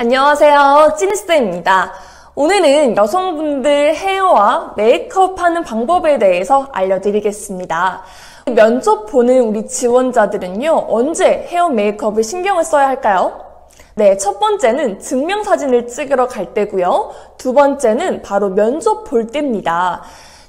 안녕하세요, 찐쌤입니다. 오늘은 여성분들 헤어와 메이크업 하는 방법에 대해서 알려드리겠습니다. 면접 보는 우리 지원자들은요, 언제 헤어 메이크업을 신경을 써야 할까요? 네, 첫 번째는 증명사진을 찍으러 갈 때고요. 두 번째는 바로 면접 볼 때입니다.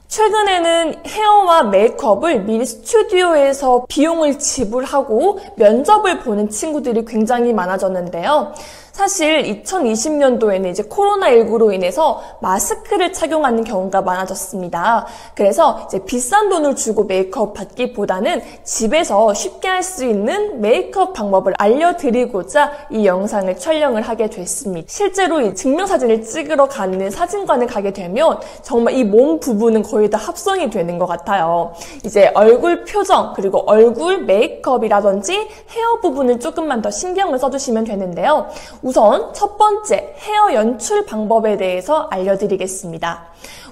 최근에는 헤어와 메이크업을 미리 스튜디오에서 비용을 지불하고 면접을 보는 친구들이 굉장히 많아졌는데요. 사실 2020년도에는 이제 코로나19로 인해서 마스크를 착용하는 경우가 많아졌습니다. 그래서 이제 비싼 돈을 주고 메이크업 받기보다는 집에서 쉽게 할 수 있는 메이크업 방법을 알려드리고자 이 영상을 촬영을 하게 됐습니다. 실제로 이 증명사진을 찍으러 가는 사진관을 가게 되면 정말 이 몸 부분은 거의 다 합성이 되는 것 같아요. 이제 얼굴 표정 그리고 얼굴 메이크업이라든지 헤어 부분을 조금만 더 신경을 써주시면 되는데요. 우선 첫 번째 헤어 연출 방법에 대해서 알려드리겠습니다.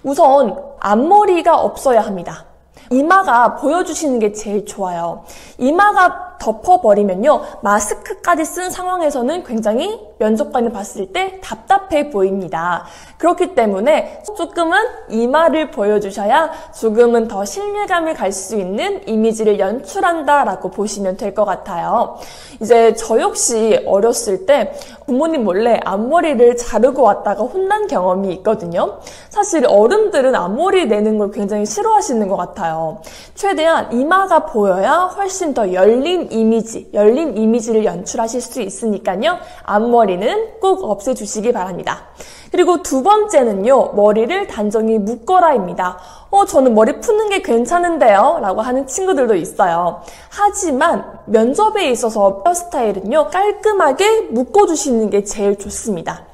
우선 앞머리가 없어야 합니다. 이마가 보여주시는 게 제일 좋아요. 이마가 덮어버리면요, 마스크까지 쓴 상황에서는 굉장히 면접관을 봤을 때 답답해 보입니다. 그렇기 때문에 조금은 이마를 보여주셔야 조금은 더 신뢰감을 갈 수 있는 이미지를 연출한다라고 보시면 될 것 같아요. 이제 저 역시 어렸을 때 부모님 몰래 앞머리를 자르고 왔다가 혼난 경험이 있거든요. 사실 어른들은 앞머리 내는 걸 굉장히 싫어하시는 것 같아요. 최대한 이마가 보여야 훨씬 더 열린 이미지를 연출하실 수 있으니까요. 앞머리는 꼭 없애주시기 바랍니다. 그리고 두 번째는요, 머리를 단정히 묶어라입니다. 저는 머리 푸는 게 괜찮은데요? 라고 하는 친구들도 있어요. 하지만 면접에 있어서 헤어스타일은요, 깔끔하게 묶어주시는 게 제일 좋습니다.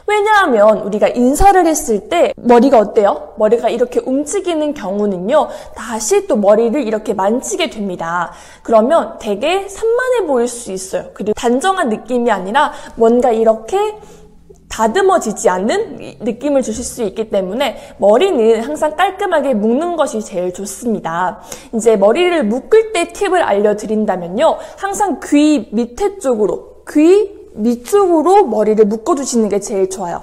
왜냐하면 우리가 인사를 했을 때 머리가 어때요? 머리가 이렇게 움직이는 경우는요, 다시 또 머리를 이렇게 만지게 됩니다. 그러면 되게 산만해 보일 수 있어요. 그리고 단정한 느낌이 아니라 뭔가 이렇게 다듬어지지 않는 느낌을 주실 수 있기 때문에 머리는 항상 깔끔하게 묶는 것이 제일 좋습니다. 이제 머리를 묶을 때 팁을 알려드린다면요, 항상 귀 밑에 쪽으로, 귀 위쪽으로 머리를 묶어주시는 게 제일 좋아요.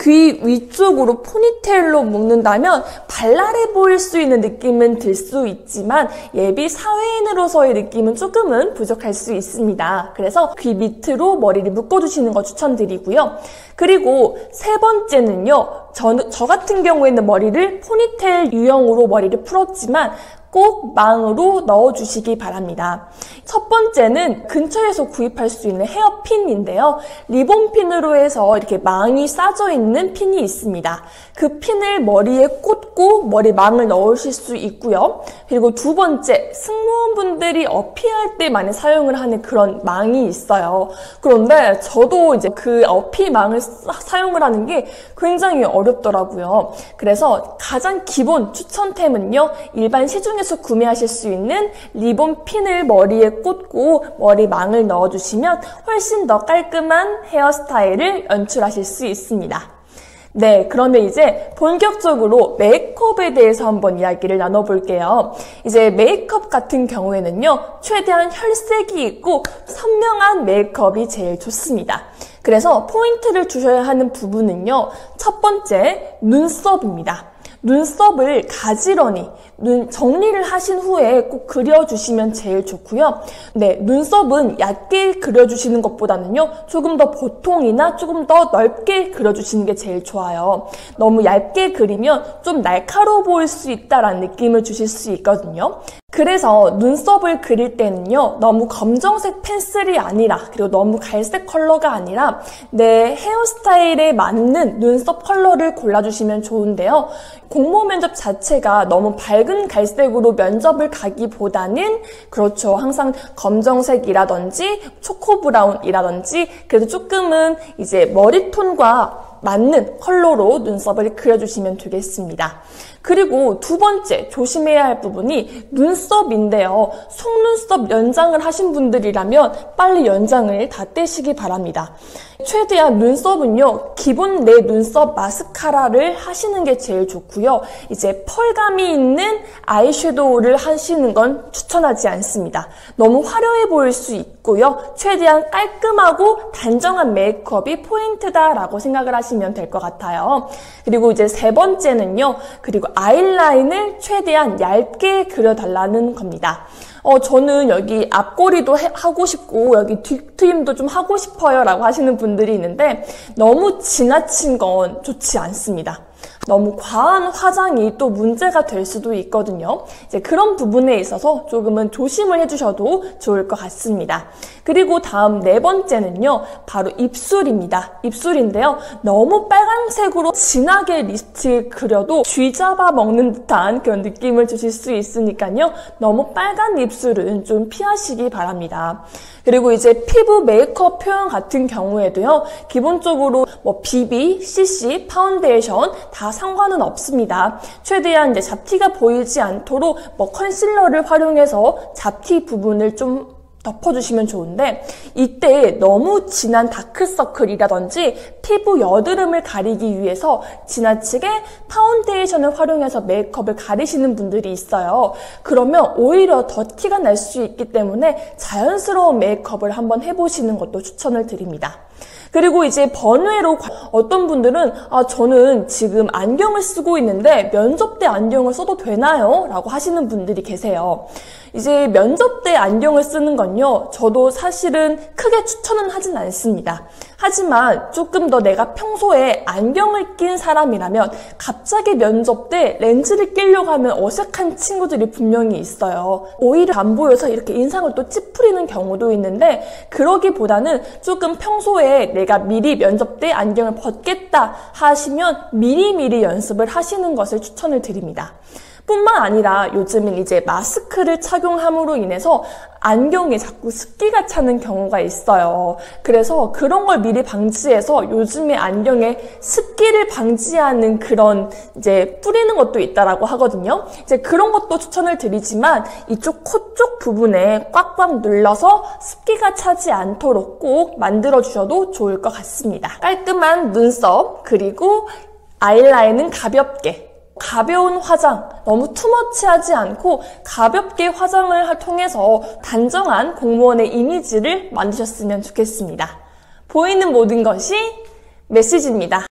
귀 위쪽으로 포니테일로 묶는다면 발랄해 보일 수 있는 느낌은 들 수 있지만 예비 사회인으로서의 느낌은 조금은 부족할 수 있습니다. 그래서 귀 밑으로 머리를 묶어주시는 거 추천드리고요. 그리고 세 번째는요, 저 같은 경우에는 머리를 포니테일 유형으로 머리를 풀었지만 꼭 망으로 넣어주시기 바랍니다. 첫 번째는 근처에서 구입할 수 있는 헤어핀인데요. 리본핀으로 해서 이렇게 망이 싸져 있는 핀이 있습니다. 그 핀을 머리에 꽂고 머리망을 넣으실 수 있고요. 그리고 두 번째, 승무원분들이 어피할 때 많이 사용을 하는 그런 망이 있어요. 그런데 저도 이제 그 어피망을 사용을 하는 게 굉장히 어렵더라고요. 그래서 가장 기본 추천템은요, 일반 시중에서 구매하실 수 있는 리본 핀을 머리에 꽂고 머리망을 넣어주시면 훨씬 더 깔끔한 헤어스타일을 연출하실 수 있습니다. 네, 그러면 이제 본격적으로 메이크업에 대해서 한번 이야기를 나눠볼게요. 이제 메이크업 같은 경우에는요, 최대한 혈색이 있고 선명한 메이크업이 제일 좋습니다. 그래서 포인트를 주셔야 하는 부분은요, 첫 번째, 눈썹입니다. 눈썹을 가지런히 정리를 하신 후에 꼭 그려주시면 제일 좋고요. 네, 눈썹은 얕게 그려주시는 것보다는요, 조금 더 보통이나 조금 더 넓게 그려주시는 게 제일 좋아요. 너무 얇게 그리면 좀 날카로워 보일 수 있다라는 느낌을 주실 수 있거든요. 그래서 눈썹을 그릴 때는요, 너무 검정색 펜슬이 아니라, 그리고 너무 갈색 컬러가 아니라 내 헤어스타일에 맞는 눈썹 컬러를 골라주시면 좋은데요. 공모 면접 자체가 너무 밝은 갈색으로 면접을 가기보다는, 그렇죠, 항상 검정색이라든지 초코브라운이라든지 그래도 조금은 이제 머리톤과 맞는 컬러로 눈썹을 그려주시면 되겠습니다. 그리고 두 번째 조심해야 할 부분이 눈썹인데요. 속눈썹 연장을 하신 분들이라면 빨리 연장을 다 떼시기 바랍니다. 최대한 눈썹은요, 기본 내 눈썹 마스카라를 하시는 게 제일 좋고요. 이제 펄감이 있는 아이섀도우를 하시는 건 추천하지 않습니다. 너무 화려해 보일 수 있고요. 최대한 깔끔하고 단정한 메이크업이 포인트다라고 생각을 하시면 될 것 같아요. 그리고 이제 세 번째는요. 그리고 아이라인을 최대한 얇게 그려달라는 겁니다. 저는 여기 앞꼬리도 하고 싶고 여기 뒷 트임도 좀 하고 싶어요 라고 하시는 분들이 있는데 너무 지나친 건 좋지 않습니다. 너무 과한 화장이 또 문제가 될 수도 있거든요. 이제 그런 부분에 있어서 조금은 조심을 해주셔도 좋을 것 같습니다. 그리고 다음 네 번째는요, 바로 입술입니다. 입술인데요, 너무 빨간색으로 진하게 립스틱을 그려도 쥐 잡아 먹는 듯한 그런 느낌을 주실 수 있으니까요, 너무 빨간 입술은 좀 피하시기 바랍니다. 그리고 이제 피부 메이크업 표현 같은 경우에도요, 기본적으로 뭐 BB, CC, 파운데이션 다 상관은 없습니다. 최대한 이제 잡티가 보이지 않도록 뭐 컨실러를 활용해서 잡티 부분을 좀 덮어주시면 좋은데 이때 너무 진한 다크서클이라든지 피부 여드름을 가리기 위해서 지나치게 파운데이션을 활용해서 메이크업을 가리시는 분들이 있어요. 그러면 오히려 더 티가 날 수 있기 때문에 자연스러운 메이크업을 한번 해보시는 것도 추천을 드립니다. 그리고 이제 번외로 어떤 분들은 저는 지금 안경을 쓰고 있는데 면접 때 안경을 써도 되나요? 라고 하시는 분들이 계세요. 이제 면접 때 안경을 쓰는 건요, 저도 사실은 크게 추천은 하진 않습니다. 하지만 조금 더 내가 평소에 안경을 낀 사람이라면 갑자기 면접 때 렌즈를 끼려고 하면 어색한 친구들이 분명히 있어요. 오히려 안 보여서 이렇게 인상을 또 찌푸리는 경우도 있는데 그러기보다는 조금 평소에 내가 미리 면접 때 안경을 벗겠다 하시면 미리미리 연습을 하시는 것을 추천을 드립니다. 뿐만 아니라 요즘은 이제 마스크를 착용함으로 인해서 안경에 자꾸 습기가 차는 경우가 있어요. 그래서 그런 걸 미리 방지해서 요즘에 안경에 습기를 방지하는 그런 이제 뿌리는 것도 있다라고 하거든요. 이제 그런 것도 추천을 드리지만 이쪽 코 쪽 부분에 꽉꽉 눌러서 습기가 차지 않도록 꼭 만들어 주셔도 좋을 것 같습니다. 깔끔한 눈썹 그리고 아이라인은 가벼운 화장, 너무 투머치하지 않고 가볍게 화장을 통해서 단정한 공무원의 이미지를 만드셨으면 좋겠습니다. 보이는 모든 것이 메시지입니다.